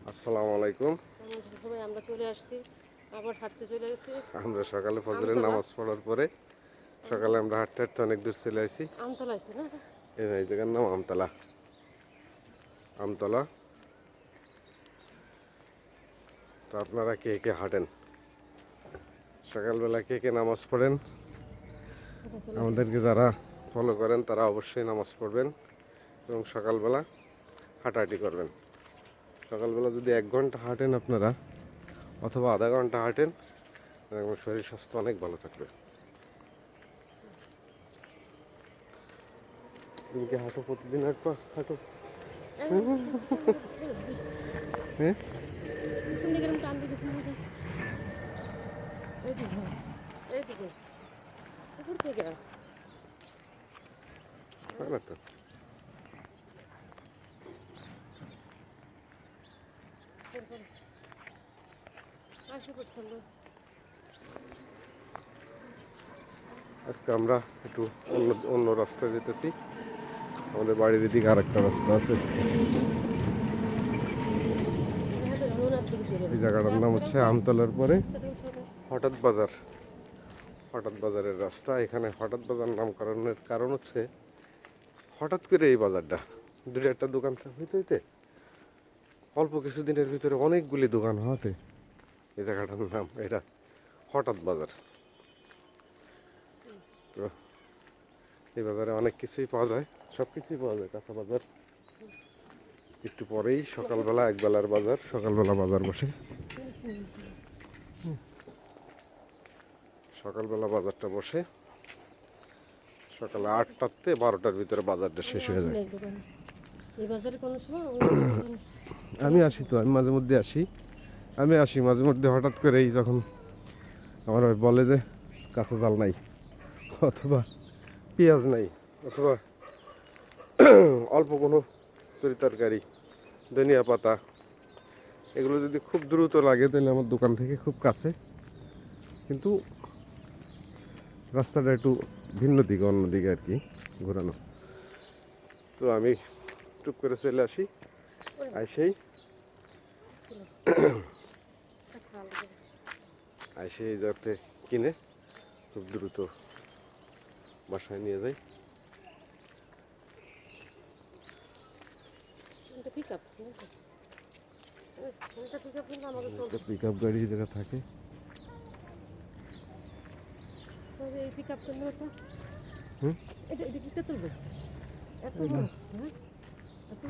আসসালামু আলাইকুম। আমরা চলে আসছি, আবার হাঁটতে চলে গেছি। আমরা সকালে ফজরের নামাজ পড়ার পরে সকালে আমরা হাঁটতে হাঁটতে অনেক দূর চলে আসি। আমতলা আছে না? এই জায়গার নাম আমতলা। আমতলা। তো আপনারা কে কে হাঁটেন, সকালবেলা কে কে নামাজ পড়েন, আমাদেরকে যারা ফলো করেন তারা অবশ্যই নামাজ পড়বেন এবং সকালবেলা হাঁটাহাঁটি করবেন। সকালবেলা যদি 1 ঘন্টা হাঁটেন আপনারা অথবা আধা ঘন্টা হাঁটেন, শরীর স্বাস্থ্য অনেক ভালো থাকবে। তুমি কি হাঁটো প্রতিদিন? হাঁটো। হ্যাঁ, না তো। আজকে আমরা একটু অন্য রাস্তায় যেতেছি। আমাদের বাড়ির দিকে আর একটা রাস্তা আছে। এই জায়গাটার নাম হচ্ছে আমতলার পরে হঠাৎ বাজার। হঠাৎ বাজারের রাস্তা। এখানে হঠাৎ বাজার নামকরণের কারণ হচ্ছে হঠাৎ করে এই বাজারটা দুটো একটা দোকান হইতে অল্প কিছুদিনের ভিতরে অনেকগুলি দোকান হওয়াতে এই জায়গাটার নাম এটা হঠাৎ বাজার। তো এই বাজারে অনেক কিছুই পাওয়া যায়, সব কিছুই পাওয়া যায়। কাঁচা বাজার একটু পরেই সকালবেলা একবেলার বাজার, সকালবেলা বাজার বসে। সকালবেলা বাজারটা বসে সকাল 8টার থেকে 12টার ভিতরে বাজারটা শেষ হয়ে যায়। আমি আসি তো, আমি মাঝে মধ্যে আসি। মাঝে মধ্যে হঠাৎ করেই যখন আমার বলে যে কাঁচা জাল নাই অথবা পেঁয়াজ নাই অথবা অল্প কোনো তরকারি, ধনিয়া পাতা, এগুলো যদি খুব দ্রুত লাগে তাহলে আমার দোকান থেকে খুব কাছে, কিন্তু রাস্তাটা একটু ভিন্ন দিকে, অন্যদিকে আর কি ঘোরানো। তো আমি টুক করে চলে আসি, এই যাতে কিনে খুব দ্রুত বাসায় নিয়ে যাই। পিক আপ গাড়ি জায়গা থাকে।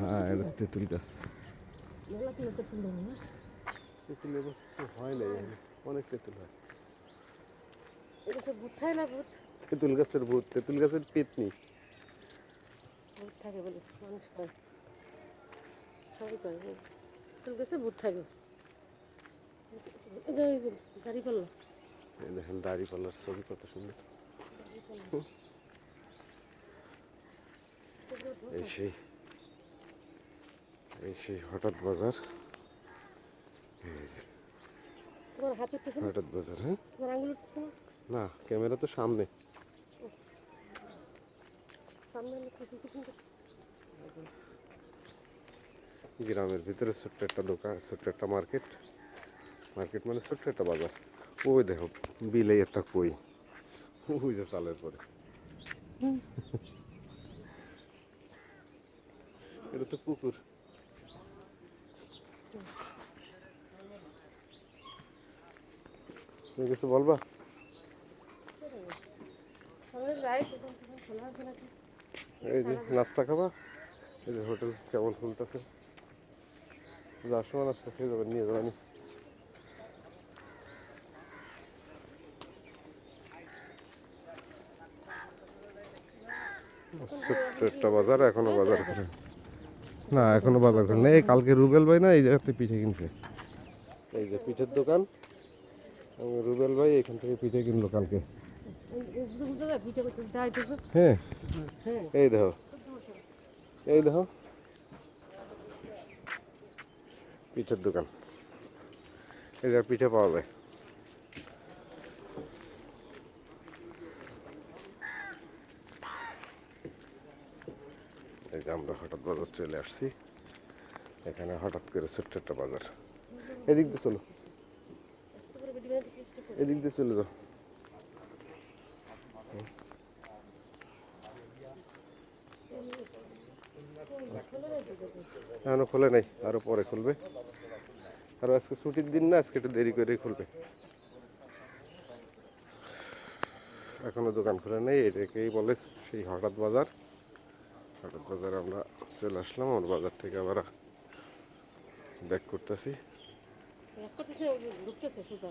হ্যাঁ, এটা তেঁতুল গাছ। তেঁতুল হয় নাই, অনেক তেঁতুল হয়। তেঁতুল গাছের ভূত, তেঁতুল গাছের পেতনি ভূত থাকে বলে মানুষ কয়, সবাই কয় তেঁতুল গাছে ভূত থাকে। দাঁড়িপাল্লা, দেখেন দাঁড়িপাল্লার ছবি কত সুন্দর। এই সেই হঠাৎ বাজার। হঠাৎ বাজার। হ্যাঁ, না, ক্যামেরা তো সামনে। গ্রামের ভিতরে ছোট্ট একটা দোকান, ছোট্ট একটা মার্কেট মানে ছোট্ট একটা বাজার। ওই দেখো বিলে একটা কই, ওই যে চালের পরে। এটা তো পুকুর। তুমি কিছু বলবা? এই যে নাস্তা খাবা, এই যে হোটেল কেমন খুলতেছে, যার সময় নাস্তা খেয়ে যাবেন, নিয়ে যাবেন। ছোট্ট একটা বাজার, এখনো বাজার করে না, এখনো বাজার করে নেই। কালকে রুবেল ভাই না এই জায়গাতে পিঠে কিনছে, এই যে পিঠের দোকান, রুবেল ভাই এখান থেকে পিঠে কিনলো কালকে। হ্যাঁ, এই দেখো পিঠের দোকান, এই যে পিঠে পাওয়া যায়। এই যে আমরা হঠাৎ বাজার চলে আসছি। এখানে হঠাৎ করে ছোট্ট একটা বাজার। এদিক দিয়ে চলো, এদিক দিয়ে চলে যাও। এখনো খোলে নাই, আরো পরে খুলবে। আর আজকে ছুটির দিন না, আজকে একটু দেরি করেই খুলবে। এখনো দোকান খোলে নেই, এটাকেই বলে সেই হঠাৎ বাজার। হঠাৎ বাজার আমরা চলে আসলাম, আমার বাজার থেকে আবার ব্যাক করতেছি। ঢুকতেছে সোজা